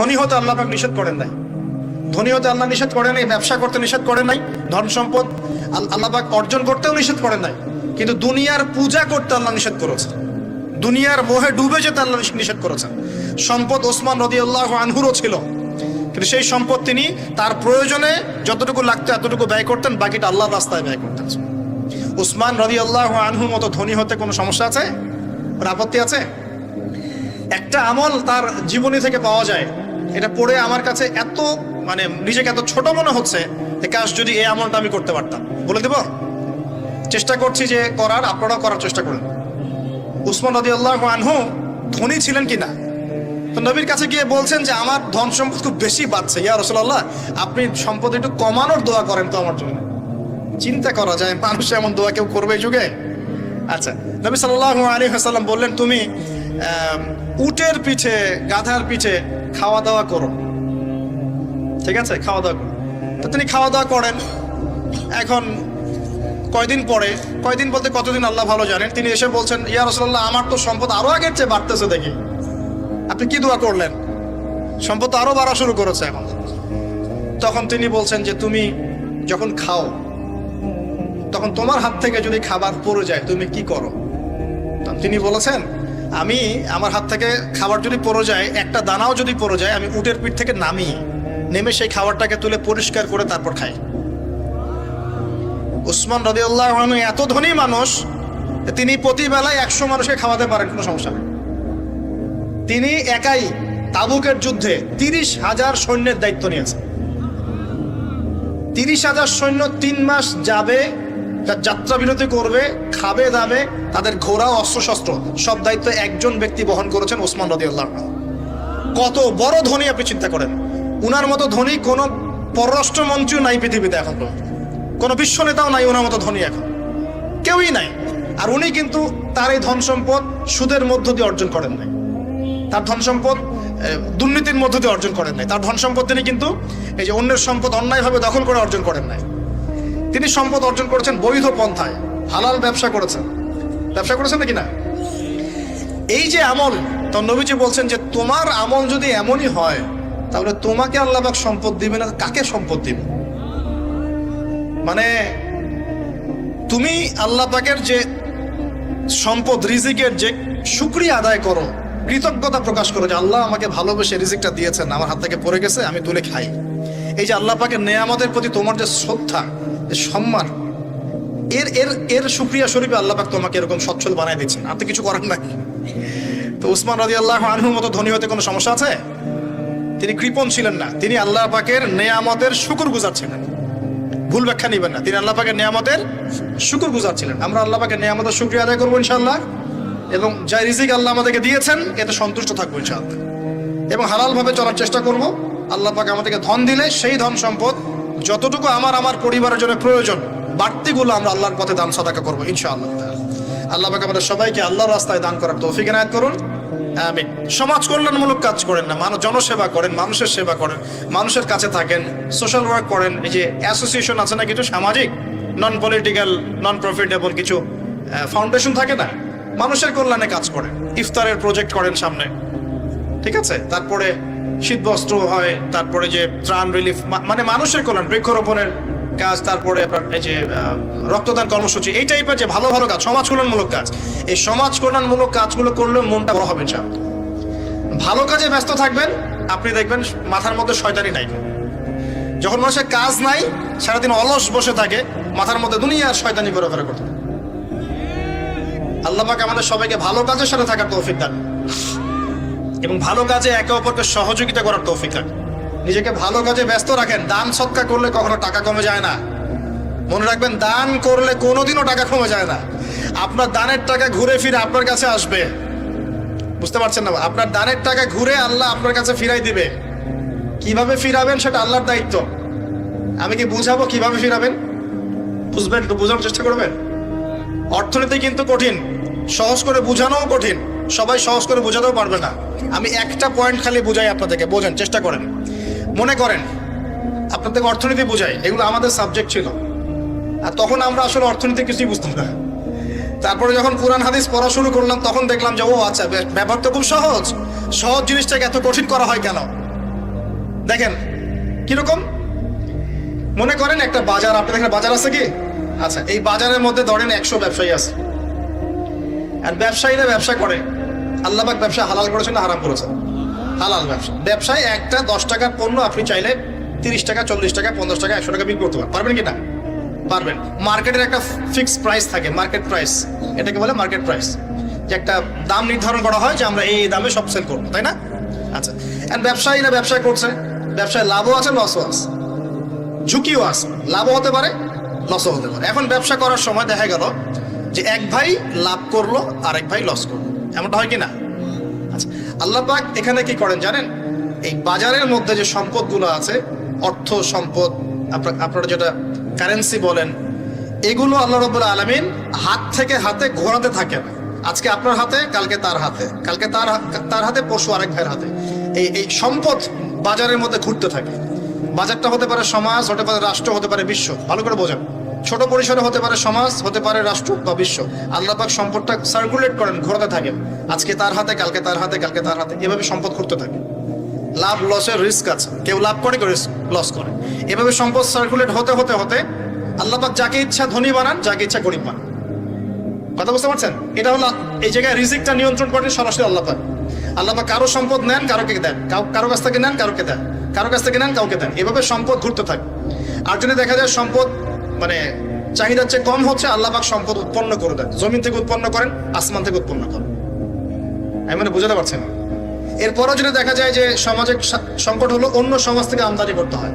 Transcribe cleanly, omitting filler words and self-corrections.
ধনী হতে আল্লাহ পাক নিষেধ করেন নাই, ধনী হতে আল্লাহ নিষেধ করেন নাই, ব্যবসা করতে নিষেধ করেন নাই, ধন সম্পদ আল্লাহ পাক অর্জন করতেও নিষেধ করেন নাই, কিন্তু দুনিয়ার পূজা করতে আল্লাহ নিষেধ করেছে, দুনিয়ার মোহে ডুবে যেতে আল্লাহ নিষেধ করেছেন। সম্পদ ওসমান রাদিয়াল্লাহু আনহুরও ছিল, কিন্তু সেই সম্পদ তিনি তার প্রয়োজনে যতটুকু লাগতো এতটুকু ব্যয় করতেন, বাকিটা আল্লাহর রাস্তায় ব্যয় করতেন। উসমান রাদিয়াল্লাহু আনহুর মতো ধনী হতে কোনো সমস্যা আছে? আপত্তি আছে? একটা আমল তার জীবনী থেকে পাওয়া যায়, এটা পড়ে আমার কাছে এত নিজেকে এত ছোট মনে হচ্ছে যে কাশ যদি এই আমলটা আমি করতে পারতাম। বলে দেব, চেষ্টা করছি যে করার, আপনারাও করার চেষ্টা করেন। উসমান রাদিয়াল্লাহু আনহু ধনী ছিলেন কিনা, তো নবীর কাছে গিয়ে বলছেন যে আমার ধন সম্পদ খুব বেশি বাড়ছে, ইয়া রাসূলুল্লাহ আপনি সম্পদ একটু কমানোর দোয়া করেন তো আমার জন্য। চিন্তা করা যায় মানুষ এমন দোয়া কেউ করবে এই যুগে? আচ্ছা, নবী সাল্লাল্লাহু আলাইহি ওয়াসাল্লাম বললেন তুমি উটের পিঠে, গাধার পিঠে খাওয়া দাওয়া করো, ঠিক আছে, খাওয়া দাওয়া করো। তো তিনি খাওয়া দাওয়া করেন। এখন কয়দিন পরে, কয়দিন বলতে কতদিন আল্লাহ ভালো জানেন, তিনি এসে বলছেন ইয়া রাসূলুল্লাহ আমার তো সম্পদ আরো আগের চেয়ে বাড়তেছে, দেখি আপনি কি দোয়া করলেন, সম্পদ তো আরো বাড়া শুরু করেছে এখন। তখন তিনি বলছেন যে তুমি যখন খাও তখন তোমার হাত থেকে যদি খাবার পড়ে যায় তুমি কি করো? তিনি বলেছেন আমি আমার হাত থেকে খাবার যদি পড়ে যায়, একটা দানাও যদি পড়ে যায়, আমি উটের পিঠ থেকে নেমে সেই খাবারটাকে তুলে পরিষ্কার করে তারপর খাই। উসমান রাদিয়াল্লাহু আনহু এত ধনী মানুষ, তিনি প্রতি বেলায় 100 মানুষকে খাওয়াতে পারেন, কোনো সমস্যা নেই। তিনি একাই তাবুকের যুদ্ধে 30,000 সৈন্যের দায়িত্ব নিয়েছেন। 30,000 সৈন্য 3 মাস যাবে, যাত্রা বিরতি করবে, খাবে দাবে, তাদের ঘোড়া অস্ত্রশস্ত্র সব দায়িত্ব একজন ব্যক্তি বহন করেছেন, ওসমান রাদিয়াল্লাহু আনহু। কত বড় ধনী আপনি চিন্তা করেন। উনার মতো ধনী কোনো পররাষ্ট্রমন্ত্রীও নাই পৃথিবীতে, এখন কোনো বিশ্ব নেতাও নাই ওনার মতো ধনী, এখন কেউই নাই। আর উনি কিন্তু তার এই ধন সম্পদ সুদের মধ্য দিয়ে অর্জন করেন নাই, তার ধন সম্পদ দুর্নীতির মধ্য দিয়ে অর্জন করেন নাই, তার ধন সম্পদ তিনি কিন্তু এই যে অন্যের সম্পদ অন্যায়ভাবে দখল করে অর্জন করেন নাই। তিনি সম্পদ অর্জন করেছেন বৈধ পন্থায়, হালাল ব্যবসা করেছেন নাকি না? এই যে আমল, তো নবীজি বলছেন যে তোমার আমল যদি এমনই হয় তাহলে তোমাকে আল্লাহ পাক সম্পদ দিবে না, কাকে সম্পদ দিবে? তুমি আল্লাহ পাকের যে সম্পদ রিজিকের যে শুকরিয়া আদায় করো, কৃতজ্ঞতা প্রকাশ করো যে আল্লাহ আমাকে ভালোবেসে রিজিকটা দিয়েছেন, আমার হাত থেকে পড়ে গেছে, আমি তুলে খাই। এই যে আল্লাহ পাকের নেয়ামতের প্রতি তোমার যে শ্রদ্ধা, যে সম্মান, এর শুকরিয়া স্বরূপে আল্লাহ পাক তোমাকে এরকম সচ্ছল বানায় দিচ্ছেন, আপনি কিছু করেন নাই। তো উসমান রাদিয়াল্লাহু আনহুর মতো ধনী হতে কোনো সমস্যা আছে? তিনি কৃপণ ছিলেন না, তিনি আল্লাহ পাকের নেয়ামতের শুকরগুজার ছিলেন। ভুল ব্যাখ্যা নেবেন না, তিনি আল্লাহ পাকের নেয়ামতের শুকরগুজার ছিলেন। আমরা আল্লাহ পাকের নেয়ামতের শুকরিয়া আদায় করবো ইনশাআল্লাহ, এবং যা রিজিক আল্লাহ আমাদেরকে দিয়েছেন এতে সন্তুষ্ট থাকবো ইনশাআল্লাহ, এবং হালাল ভাবে চলার চেষ্টা করব। আল্লাহ পাক আমাদেরকে ধন দিলে সেই ধন সম্পদ যতটুকু আমার পরিবারের জন্য প্রয়োজন, বাড়তিগুলো আমরা আল্লাহর পথে দান সাদাকা করবো ইনশাআল্লাহ। আল্লাহ পাক আমাদের সবাইকে আল্লাহর রাস্তায় দান করার তৌফিক এনায়েত করুন, আমিন। সমাজ কল্যাণমূলক কাজ করেন না, জনসেবা করেন, মানুষের সেবা করেন, মানুষের কাছে থাকেন, সোশ্যাল ওয়ার্ক করেন। এই যে অ্যাসোসিয়েশন আছে না, কিছু সামাজিক নন পলিটিক্যাল নন প্রফিটেবল কিছু ফাউন্ডেশন থাকে না, মানুষের কল্যাণে কাজ করেন, ইফতারের প্রজেক্ট করেন সামনে, ঠিক আছে। তারপরে শীতবস্ত্র হয়, তারপরে যে ত্রাণ রিলিফ, মানুষের কল্যাণ, বৃক্ষরোপণের কাজ, তারপরে আপনার এই যে রক্তদান কর্মসূচি, এই টাইপের যে ভালো ভালো কাজ, সমাজ কল্যাণমূলক কাজ, এই সমাজ কল্যাণমূলক কাজগুলো করলে মনটা বড় হবে। ভালো কাজে ব্যস্ত থাকবেন, আপনি দেখবেন মাথার মধ্যে শয়তানি নাই। যখন মানুষের কাজ নাই, সারাদিন অলস বসে থাকে, মাথার মধ্যে দুনিয়ার শয়তানি ঘোরাফেরা করতে। আল্লাহ পাক আমাদের সবাইকে ভালো কাজের সাথে থাকার তৌফিক দান, এবং ভালো কাজে একে অপরকে সহযোগিতা করার তৌফিক দান। নিজেকে ভালো কাজে ব্যস্ত রাখেন। দান সৎকার করলে কখনো টাকা কমে যায় না, মনে রাখবেন। দান করলে কোনোদিনও টাকা কমে যায় না। আপনার দানের টাকা ঘুরে ফিরে আপনার কাছে আসবে, বুঝতে পারছেন না? আপনার দানের টাকা ঘুরে আল্লাহ আপনার কাছে ফিরাই দিবে। কিভাবে ফিরাবেন সেটা আল্লাহর দায়িত্ব। আমি কি বুঝাবো কিভাবে ফিরাবেন? বুঝবেন, একটু বোঝানোর চেষ্টা করবেন। অর্থনীতি কিন্তু কঠিন, সহজ করে বোঝানোও কঠিন, সবাই সহজ করে বোঝাতেও পারবে না। আমি একটা পয়েন্ট খালি বুঝাই আপনাদেরকে, বোঝেন, চেষ্টা করেন। মনে করেন আপনাদেরকে অর্থনীতি বুঝাই, এগুলো আমাদের সাবজেক্ট ছিল, আর তখন আমরা আসলে অর্থনীতি কিছুই বুঝতাম না। তারপরে যখন কুরআন হাদিস পড়া শুরু করলাম, তখন দেখলাম যে ও আচ্ছা, ব্যাপার তো খুব সহজ, সহজ জিনিসটাকে এত কঠিন করা হয় কেন? দেখেন কিরকম, মনে করেন একটা বাজার, আপনাদের এখানে বাজার আছে কি? আচ্ছা, এই বাজারের মধ্যে ধরেন 100 ব্যবসায়ী আছে, আর ব্যবসায়ীরা ব্যবসা করে। আল্লাহ পাক ব্যবসা হালাল করেছেন না হারাম করেছেন? হালাল ব্যবসা। ব্যবসায় একটা 10 টাকার পণ্য আপনি চাইলে 30 টাকা, 40 টাকা, 50 টাকা, 100 টাকা বিক্রি করতে পারবেন কি না? পারবেন। মার্কেটের একটা ফিক্সড প্রাইস থাকে, মার্কেট প্রাইস, এটাকে বলে মার্কেট প্রাইস, যে একটা দাম নির্ধারণ করা হয় যে আমরা এই দামে সব সেল করবো, তাই না? আচ্ছা, এন্ড ব্যবসায়ীরা ব্যবসা করছে, ব্যবসায় লাভও আছে লসও আছে, ঝুঁকিও আছে, লাভও হতে পারে লসও হতে পারে। এখন ব্যবসা করার সময় দেখা গেল যে এক ভাই লাভ করলো আর এক ভাই লস করলো, এমনটা হয় কি না? আচ্ছা, আল্লাহ পাক এখানে কি করেন জানেন? এই বাজারের মধ্যে যে সম্পদগুলো আছে, অর্থ সম্পদ, আপনারা যেটা কারেন্সি বলেন, এগুলো আল্লাহ রাব্বুল আলামিন হাত থেকে হাতে ঘোরাতে থাকে না। আজকে আপনার হাতে, কালকে তার হাতে, কালকে তার হাতে, পরশু আরেক ভাইয়ের হাতে। এই সম্পদ বাজারের মধ্যে ঘুরতে থাকে। বাজারটা হতে পারে সমাজ, হতে পারে রাষ্ট্র, হতে পারে বিশ্ব। ভালো করে বোঝেন, ছোট পরিসরে হতে পারে সমাজ, হতে পারে রাষ্ট্র বা বিশ্ব। আল্লাহ পাক সম্পদটা সার্কুলেট করেন, ঘোরাতে থাকেন। আজকে তার হাতে, কালকে তার হাতে, কালকে তার হাতে, এভাবে সম্পদ ঘুরতে থাকে। লাভ লসের রিস্ক আছে, কেউ লাভ করে, কেউ লস করে। এভাবে সম্পদ সার্কুলেট হতে হতে হতে আল্লাহ পাক যাকে ইচ্ছা ধনী বানান, যাকে ইচ্ছা গরিব বানান। কথা বুঝতে পারছেন? এটা হলো এই জায়গায় রিজিকটা নিয়ন্ত্রণ করেন সরাসরি আল্লাহ পাক। আল্লাহ পাক কারো সম্পদ নেন, কারোকে দেন, কারো কাছ থেকে নেন, কারোকে দেন, কারো কাছ থেকে নেন, কাউকে দেন। এভাবে সম্পদ ঘুরতে থাকে। আর যদি দেখা যায় সম্পদ মানে চাহিদার চেয়ে কম হচ্ছে, আল্লাহ পাক সম্পদ উৎপন্ন করে দেন। জমিন থেকে উৎপন্ন করেন, আসমান থেকে উৎপন্ন করেন। আমি মানে বুঝাতে পারছেন? এরপরও যদি দেখা যায় যে সমাজের সংকট হলো, অন্য সমাজ থেকে আমদানি করতে হয়।